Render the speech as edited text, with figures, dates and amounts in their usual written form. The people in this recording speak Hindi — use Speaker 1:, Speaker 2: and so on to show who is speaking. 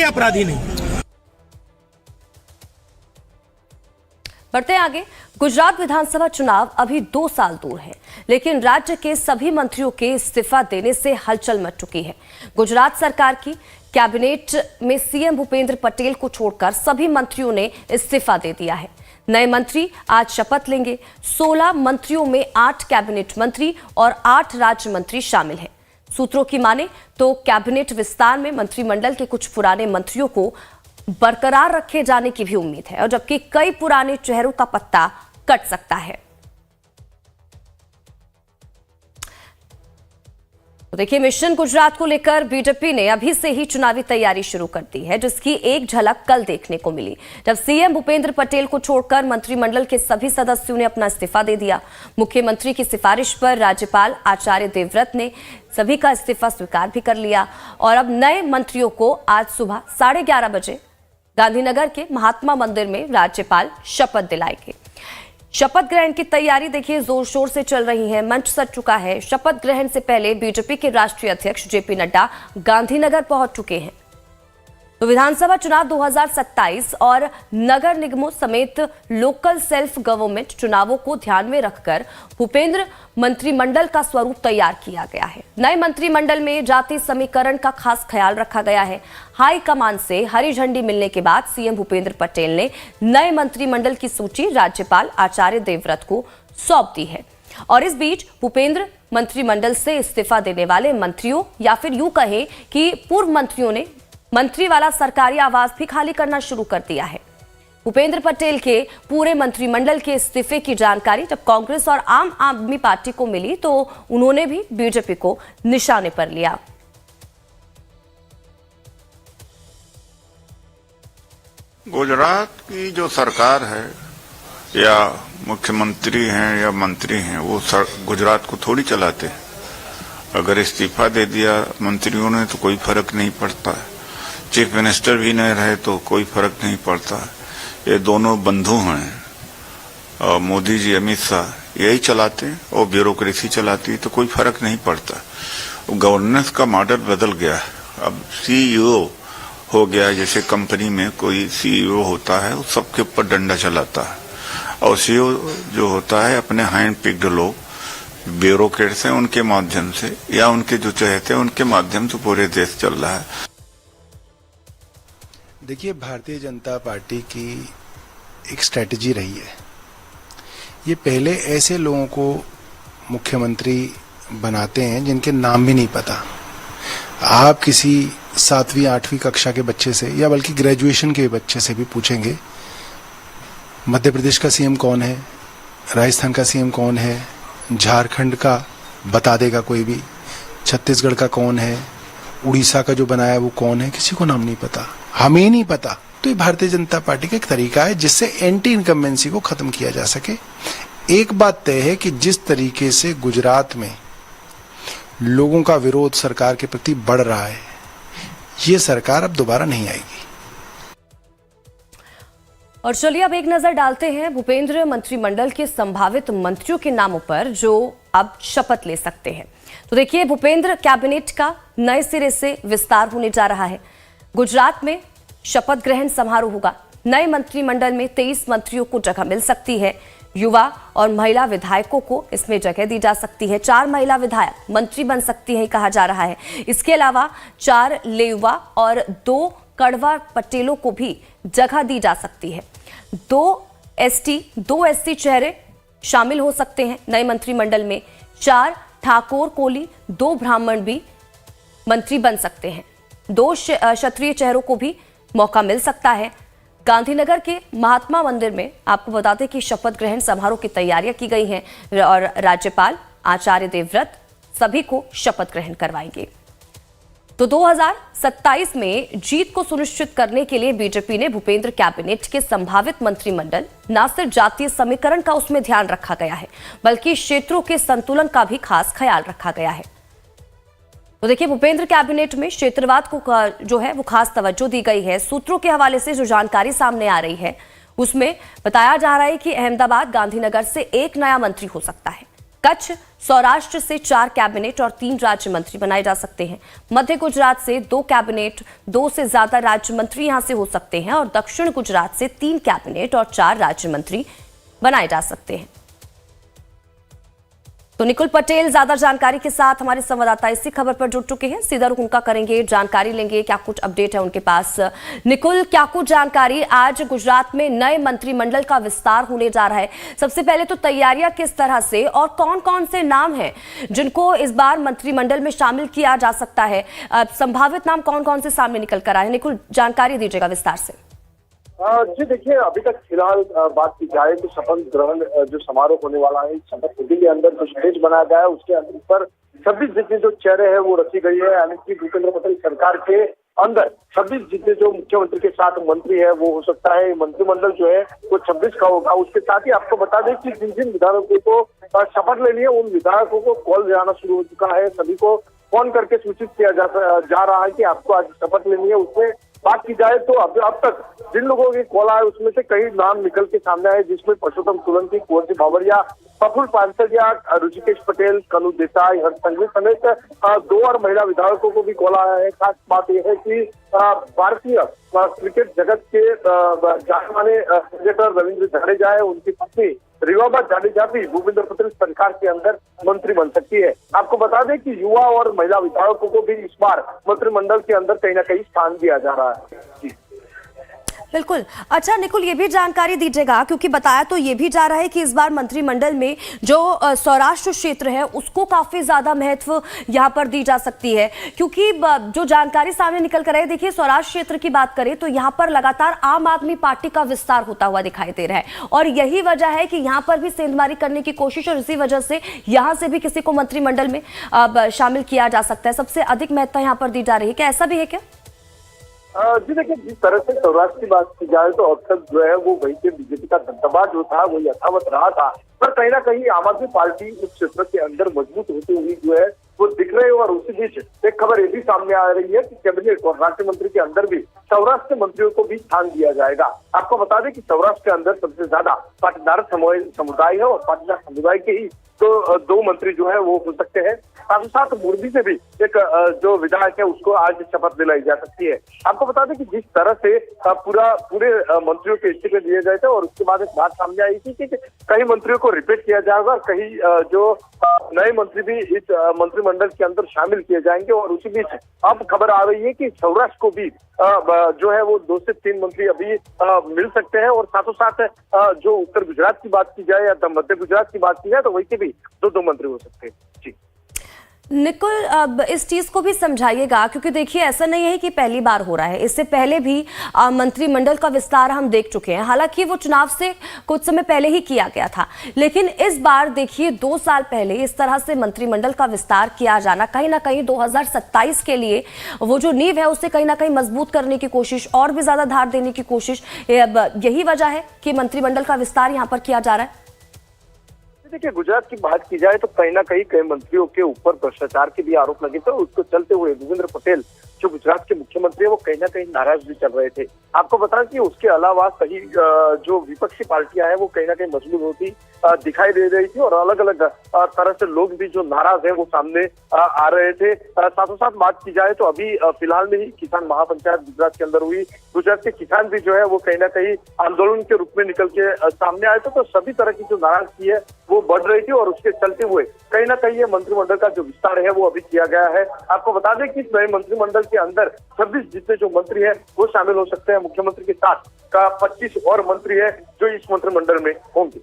Speaker 1: अपराधी नहीं।
Speaker 2: बढ़ते आगे, गुजरात विधानसभा चुनाव अभी 2 साल दूर है, लेकिन राज्य के सभी मंत्रियों के इस्तीफा देने से हलचल मच चुकी है। गुजरात सरकार की कैबिनेट में सीएम भूपेंद्र पटेल को छोड़कर सभी मंत्रियों ने इस्तीफा दे दिया है। नए मंत्री आज शपथ लेंगे। 16 मंत्रियों में 8 कैबिनेट मंत्री और 8 राज्य मंत्री शामिल हैं। सूत्रों की माने तो कैबिनेट विस्तार में मंत्रिमंडल के कुछ पुराने मंत्रियों को बरकरार रखे जाने की भी उम्मीद है, और जबकि कई पुराने चेहरों का पत्ता कट सकता है। तो देखिए, मिशन गुजरात को लेकर बीजेपी ने अभी से ही चुनावी तैयारी शुरू कर दी है, जिसकी एक झलक कल देखने को मिली, जब सीएम भूपेंद्र पटेल को छोड़कर मंत्रिमंडल के सभी सदस्यों ने अपना इस्तीफा दे दिया। मुख्यमंत्री की सिफारिश पर राज्यपाल आचार्य देवव्रत ने सभी का इस्तीफा स्वीकार भी कर लिया, और अब नए मंत्रियों को आज सुबह 11:30 बजे गांधीनगर के महात्मा मंदिर में राज्यपाल शपथ दिलाएंगे। शपथ ग्रहण की तैयारी देखिए जोर शोर से चल रही है, मंच सज चुका है। शपथ ग्रहण से पहले बीजेपी के राष्ट्रीय अध्यक्ष जेपी नड्डा गांधीनगर पहुंच चुके हैं। तो विधानसभा चुनाव 2027 और नगर निगमों समेत लोकल सेल्फ गवर्नमेंट चुनावों को ध्यान में रखकर भूपेंद्र मंत्रिमंडल का स्वरूप तैयार किया गया है। नए मंत्रिमंडल में जाति समीकरण का खास ख्याल रखा गया है। हाई कमान से हरी झंडी मिलने के बाद सीएम भूपेंद्र पटेल ने नए मंत्रिमंडल की सूची राज्यपाल आचार्य देवव्रत को सौंप दी है। और इस बीच भूपेंद्र मंत्रिमंडल से इस्तीफा देने वाले मंत्रियों, या फिर यूं कहें कि पूर्व मंत्रियों ने मंत्री वाला सरकारी आवास भी खाली करना शुरू कर दिया है। भूपेंद्र पटेल के पूरे मंत्रिमंडल के इस्तीफे की जानकारी जब कांग्रेस और आम आदमी पार्टी को मिली, तो उन्होंने भी बीजेपी को निशाने पर लिया।
Speaker 3: गुजरात की जो सरकार है, या मुख्यमंत्री हैं या मंत्री हैं, वो गुजरात को थोड़ी चलाते हैं। अगर इस्तीफा दे दिया मंत्रियों ने तो कोई फर्क नहीं पड़ता है, चीफ मिनिस्टर भी नहीं रहे तो कोई फर्क नहीं पड़ता है। ये दोनों बंधु हैं, और मोदी जी अमित शाह यही चलाते हैं, और ब्यूरोक्रेसी चलाती है, तो कोई फर्क नहीं पड़ता। गवर्नेंस का मॉडल बदल गया है। अब सीईओ हो गया, जैसे कंपनी में कोई सीईओ होता है, वो सबके ऊपर डंडा चलाता है, और सीईओ जो होता है अपने हैंड पिक्ड लोग ब्यूरोक्रेट्स हैं, उनके माध्यम से या उनके जो चाहते हैं उनके माध्यम से पूरे देश चल रहा है।
Speaker 4: देखिए, भारतीय जनता पार्टी की एक स्ट्रेटजी रही है। ये पहले ऐसे लोगों को मुख्यमंत्री बनाते हैं जिनके नाम भी नहीं पता। आप किसी 7वीं 8वीं कक्षा के बच्चे से, या बल्कि ग्रेजुएशन के बच्चे से भी पूछेंगे मध्य प्रदेश का सीएम कौन है, राजस्थान का सीएम कौन है, झारखंड का बता देगा कोई भी, छत्तीसगढ़ का कौन है, उड़ीसा का जो बनाया वो कौन है, किसी को नाम नहीं पता, हमें नहीं पता। तो ये भारतीय जनता पार्टी का एक तरीका है जिससे एंटी इनकम्बेंसी को खत्म किया जा सके। एक बात तय है कि जिस तरीके से गुजरात में लोगों का विरोध सरकार के प्रति बढ़ रहा है, ये सरकार अब दोबारा नहीं आएगी।
Speaker 2: और चलिए अब एक नजर डालते हैं भूपेंद्र मंत्रिमंडल के संभावित मंत्रियों के नामों पर जो अब शपथ ले सकते हैं। तो देखिए, भूपेंद्र कैबिनेट का नए सिरे से विस्तार होने जा रहा है। गुजरात में शपथ ग्रहण समारोह होगा। नए मंत्रिमंडल में 23 मंत्रियों को जगह मिल सकती है। युवा और महिला विधायकों को इसमें जगह दी जा सकती है। 4 महिला विधायक मंत्री बन सकती हैं, कहा जा रहा है। इसके अलावा 4 लेवा और 2 कड़वा पटेलों को भी जगह दी जा सकती है। 2 एसटी चेहरे शामिल हो सकते हैं नए मंत्रिमंडल में। 4 ठाकुर कोली, 2 ब्राह्मण भी मंत्री बन सकते हैं। 2 क्षत्रिय चेहरों को भी मौका मिल सकता है। गांधीनगर के महात्मा मंदिर में आपको बता दें कि शपथ ग्रहण समारोह की तैयारियां की गई हैं, और राज्यपाल आचार्य देवव्रत सभी को शपथ ग्रहण करवाएंगे। तो 2027 में जीत को सुनिश्चित करने के लिए बीजेपी ने भूपेंद्र कैबिनेट के संभावित मंत्रिमंडल न सिर्फ जातीय समीकरण का उसमें ध्यान रखा गया है, बल्कि क्षेत्रों के संतुलन का भी खास ख्याल रखा गया है। तो देखिए, भूपेंद्र कैबिनेट में क्षेत्रवाद को जो है वो खास तवज्जो दी गई है। सूत्रों के हवाले से जो जानकारी सामने आ रही है उसमें बताया जा रहा है कि अहमदाबाद गांधीनगर से एक नया मंत्री हो सकता है। कच्छ, सौराष्ट्र से 4 कैबिनेट और 3 राज्य मंत्री बनाए जा सकते हैं। मध्य गुजरात से 2 कैबिनेट, 2 से ज्यादा राज्य मंत्री यहां से हो सकते हैं और दक्षिण गुजरात से 3 कैबिनेट और 4 राज्य मंत्री बनाए जा सकते हैं। तो निकुल पटेल ज्यादा जानकारी के साथ हमारे संवाददाता इसी खबर पर जुड़ चुके हैं। सीधा रुख उनका करेंगे, जानकारी लेंगे क्या कुछ अपडेट है उनके पास। निकुल, क्या कुछ जानकारी, आज गुजरात में नए मंत्रिमंडल का विस्तार होने जा रहा है, सबसे पहले तो तैयारियां किस तरह से और कौन कौन से नाम हैं जिनको इस बार मंत्रिमंडल में शामिल किया जा सकता है, संभावित नाम कौन कौन से सामने निकल कर आए? निकुल, जानकारी दीजिएगा विस्तार से।
Speaker 1: जी देखिए, अभी तक फिलहाल बात की जाए तो शपथ ग्रहण जो समारोह होने वाला है, शपथ विधि के अंदर जो स्टेज बनाया गया है उसके अंदर पर 26 जितने जो चेहरे हैं वो रखी गई है, यानी कि भूपेंद्र पटेल सरकार के अंदर 26 जितने जो मुख्यमंत्री के साथ मंत्री है वो हो सकता है। मंत्रिमंडल जो है वो 26 का होगा। उसके साथ ही आपको बता दें कि जिन जिन विधायकों को शपथ लेनी है उन विधायकों को कॉल जाना शुरू हो चुका है। सभी को फोन करके सूचित किया जा रहा है कि आपको आज शपथ लेनी है। उसमें बात की जाए तो अब तक जिन लोगों की कॉल आए उसमें से कई नाम निकल के सामने आए, जिसमें परषोत्तम सोलंकी, कुंवर बावरिया, प्रफुल्ल पानसरिया, ऋषिकेश पटेल, कनु देसाई, हर्ष संघवी समेत 2 और महिला विधायकों को भी कॉल आया है। खास बात यह है कि भारतीय क्रिकेट जगत के जाने माने क्रिकेटर रविंद्र जडेजा है, उनकी पत्नी रिवाबा जाडेजा भी भूपेंद्र पटेल सरकार के अंदर मंत्री बन सकती है। आपको बता दें कि युवा और महिला विधायकों को भी इस बार मंत्रिमंडल के अंदर कहीं ना कहीं स्थान दिया जा रहा है। जी
Speaker 2: बिल्कुल। अच्छा निकुल, ये भी जानकारी दीजिएगा, क्योंकि बताया तो ये भी जा रहा है कि इस बार मंत्रिमंडल में जो सौराष्ट्र क्षेत्र है उसको काफी ज्यादा महत्व यहाँ पर दी जा सकती है, क्योंकि जो जानकारी सामने निकल कर है, देखिए सौराष्ट्र क्षेत्र की बात करें तो यहाँ पर लगातार आम आदमी पार्टी का विस्तार होता हुआ दिखाई दे रहा है और यही वजह है कि यहाँ पर भी सेंधमारी करने की कोशिश, और इसी वजह से यहाँ से भी किसी को मंत्रिमंडल में शामिल किया जा सकता है। सबसे अधिक महत्ता यहाँ पर दी जा रही है, क्या ऐसा भी है क्या?
Speaker 1: जी देखिए, जिस तरह से सौराष्ट्र की बात की जाए तो अब तक जो है वो वहीं पे बीजेपी का दबदबा जो था वो यथावत रहा था, पर कहीं ना कहीं आम आदमी पार्टी उस क्षेत्र के अंदर मजबूत होती हुई जो है वो दिख रहे हैं। और उसी बीच एक खबर ये भी सामने आ रही है कि कैबिनेट और राज्य मंत्री के अंदर भी सौराष्ट्र के मंत्रियों को भी स्थान दिया जाएगा। आपको बता दें कि सौराष्ट्र के अंदर सबसे ज्यादा पाटीदार समुदाय है और पाटीदार समुदाय के ही तो 2 मंत्री जो है वो हो सकते हैं। साथ ही साथ मोरबी से भी एक जो विधायक है उसको आज शपथ दिलाई जा सकती है। आपको बता दें कि जिस तरह से पूरे मंत्रियों के इस्तीफे दिए गए थे और उसके बाद एक बात सामने आई थी कि कई मंत्रियों को रिपीट किया जाएगा और कई जो नए मंत्री भी इस मंत्रिमंडल के अंदर शामिल किए जाएंगे। और उसी बीच अब खबर आ रही है कि सौराष्ट्र को भी जो है वो 2 से 3 मंत्री अभी मिल सकते हैं। और साथों साथ जो उत्तर गुजरात की बात की जाए या मध्य गुजरात की बात की जाए तो वही के भी 2 मंत्री हो सकते हैं। जी
Speaker 2: निकुल, अब इस चीज को भी समझाइएगा, क्योंकि देखिए ऐसा नहीं है कि पहली बार हो रहा है, इससे पहले भी मंत्रिमंडल का विस्तार हम देख चुके हैं। हालांकि वो चुनाव से कुछ समय पहले ही किया गया था, लेकिन इस बार देखिए 2 साल पहले इस तरह से मंत्रिमंडल का विस्तार किया जाना कहीं ना कहीं 2027 के लिए वो जो नींव है उसे कहीं ना कहीं मजबूत करने की कोशिश, और भी ज्यादा धार देने की कोशिश, यही वजह है कि मंत्रिमंडल का विस्तार यहाँ पर किया जा रहा है।
Speaker 1: देखिए, गुजरात की बात की जाए तो कहीं ना कहीं कई मंत्रियों के ऊपर भ्रष्टाचार के भी आरोप लगे थे। उसको चलते हुए भूपेंद्र पटेल जो गुजरात के मुख्यमंत्री है वो कहीं ना कहीं नाराज भी चल रहे थे। आपको बता कि उसके अलावा कहीं जो विपक्षी पार्टियां हैं वो कहीं ना कहीं मजबूत होती दिखाई दे रही थी और अलग अलग तरह से लोग भी जो नाराज है वो सामने आ रहे थे। साथों साथ बात की जाए तो अभी फिलहाल में ही किसान महापंचायत गुजरात के अंदर हुई। गुजरात के किसान भी जो है वो कहीं ना कहीं आंदोलन के रूप में निकल के सामने आए थे, तो सभी तरह की जो नाराजगी है वो बढ़ रही थी और उसके चलते हुए कहीं ना कहीं ये मंत्रिमंडल का जो विस्तार है वो अभी किया गया है। आपको बता दें कि इस नए मंत्रिमंडल के अंदर 26 जितने जो मंत्री है वो शामिल हो सकते हैं। मुख्यमंत्री के साथ का 25 और मंत्री है जो इस मंत्रिमंडल में होंगे।